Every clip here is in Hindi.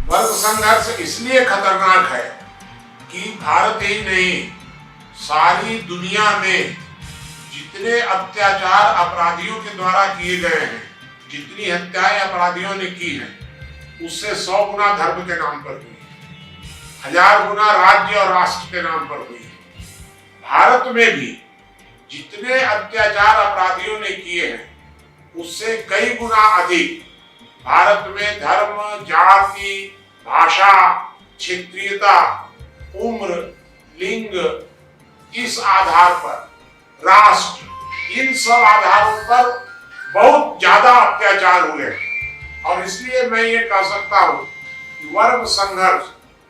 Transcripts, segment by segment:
वर्ग संघर्ष इसलिए खतरनाक है कि भारत ही नहीं, सारी दुनिया में जितने अत्याचार अपराधियों के द्वारा किए गए हैं, जितनी हत्याएं अपराधियों ने की हैं, उससे 100 गुना धर्म के नाम पर हुई है, 1000 गुना राज्य और राष्ट्र के नाम पर हुई है। भारत में भी जितने अत्याचार अपराधियों ने किए हैं, उससे कई गुना अधिक भारत में धर्म, जाति, भाषा, क्षेत्रीयता, उम्र, लिंग, इस आधार पर, राष्ट्र, इन सब आधारों पर बहुत ज्यादा अत्याचार हुए हैं। और इसलिए मैं ये कह सकता हूं कि वर्ग संघर्ष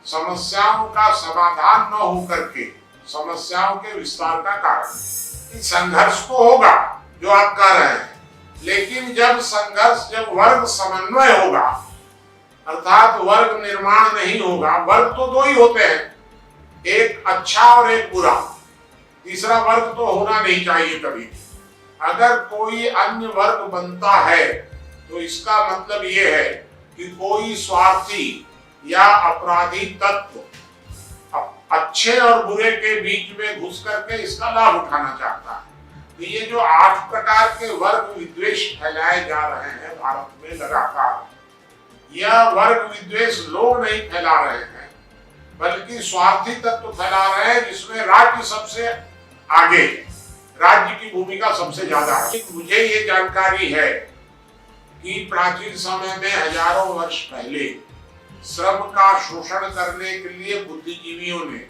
समस्याओं का समाधान न होकर के समस्याओं के विस्तार का कारण। इस संघर्ष तो होगा जो आप कह रहे हैं, लेकिन जब वर्ग समन्वय होगा, अर्थात वर्ग निर्माण नहीं होगा। वर्ग तो दो ही होते हैं, एक अच्छा और एक बुरा, तीसरा वर्ग तो होना नहीं चाहिए कभी। अगर कोई अन्य वर्ग बनता है तो इसका मतलब ये है कि कोई स्वार्थी या अपराधी तत्व अच्छे और बुरे के बीच में घुस करके इसका लाभ उठाना चाहता है। तो ये जो 8 प्रकार के वर्ग विद्वेष फैलाए जा रहे हैं भारत में लगातार, यह वर्ग विद्वेष लोग नहीं फैला रहे हैं, बल्कि स्वार्थी तत्व फैला रहे हैं, जिसमें राज्य सबसे आगे, राज्य की भूमिका सबसे ज्यादा है। मुझे ये जानकारी है कि प्राचीन समय में हजारों वर्ष पहले श्रम का शोषण करने के लिए बुद्धिजीवियों ने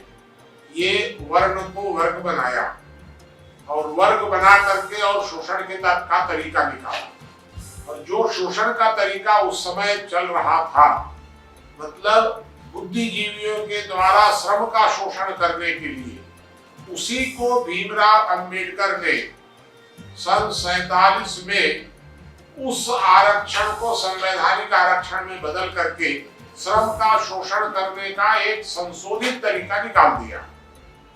ये वर्ण को वर्ग बनाया और वर्ग बना करके और शोषण के का तरीका निकाला। और जो शोषण का तरीका उस समय चल रहा था, मतलब बुद्धिजीवियों के द्वारा श्रम का शोषण करने के लिए, उसी को भीमराव अंबेडकर ने सन 47 में उस आरक्षण को संवैधानिक आरक्षण में बदल करके श्रम का शोषण करने का एक संशोधित तरीका निकाल दिया।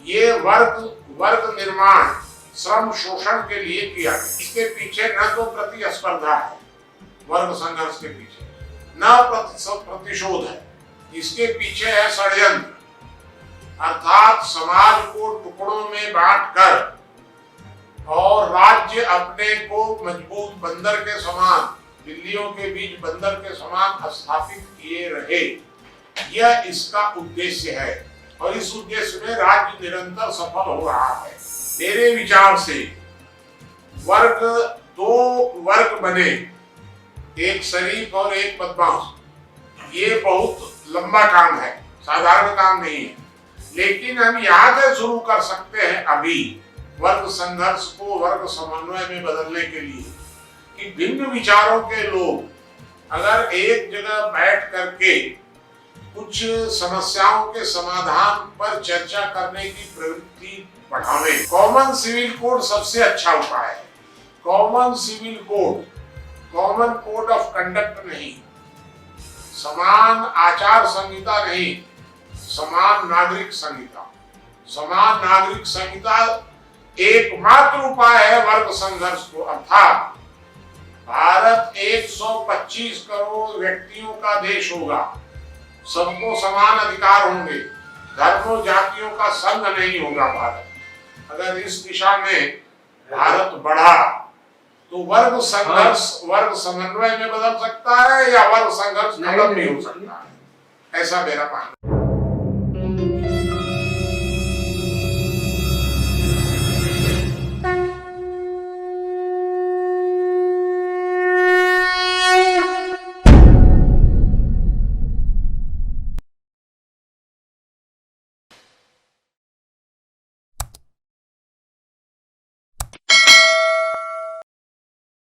ये वर्ग निर्माण श्रम शोषण के लिए किया। इसके पीछे न तो प्रतिस्पर्धा है वर्ग संघर्ष के पीछे, न प्रतिशोध है, इसके पीछे है षड्यंत्र, अर्थात समाज को टुकड़ों में बांटकर और राज्य अपने को मजबूत बंदर के समान, बिल्लियों के बीच बंदर के समान स्थापित किए रहे, यह इसका उद्देश्य है। और इस उद्देश्य में राज्य निरंतर सफल हो रहा है। मेरे विचार से दो वर्ग बने, एक शरीफ और एक बदमाश, ये बहुत लंबा काम है, साधारण काम नहीं है। लेकिन हम यहाँ से शुरू कर सकते हैं अभी वर्ग संघर्ष को वर्ग समन्वय में बदलने के लिए, कि भिन्न विचारों के लोग अगर एक जगह बैठ करके कुछ समस्याओं के समाधान पर चर्चा करने की प्रवृत्ति बढ़ावें। कॉमन सिविल कोड सबसे अच्छा उपाय है। Common civil code, common code of conduct नहीं, समान आचार संहिता नहीं, समान नागरिक संहिता। समान नागरिक संहिता एकमात्र उपाय है वर्ग संघर्ष को। अर्थात भारत 125 करोड़ व्यक्तियों का देश होगा, सबको समान अधिकार होंगे, धर्मों जातियों का संघ नहीं होगा भारत। अगर इस दिशा में भारत बढ़ा तो वर्ग संघर्ष वर्ग समन्वय में बदल सकता है या वर्ग संघर्ष खत्म भी हो सकता है, ऐसा मेरा मानना है।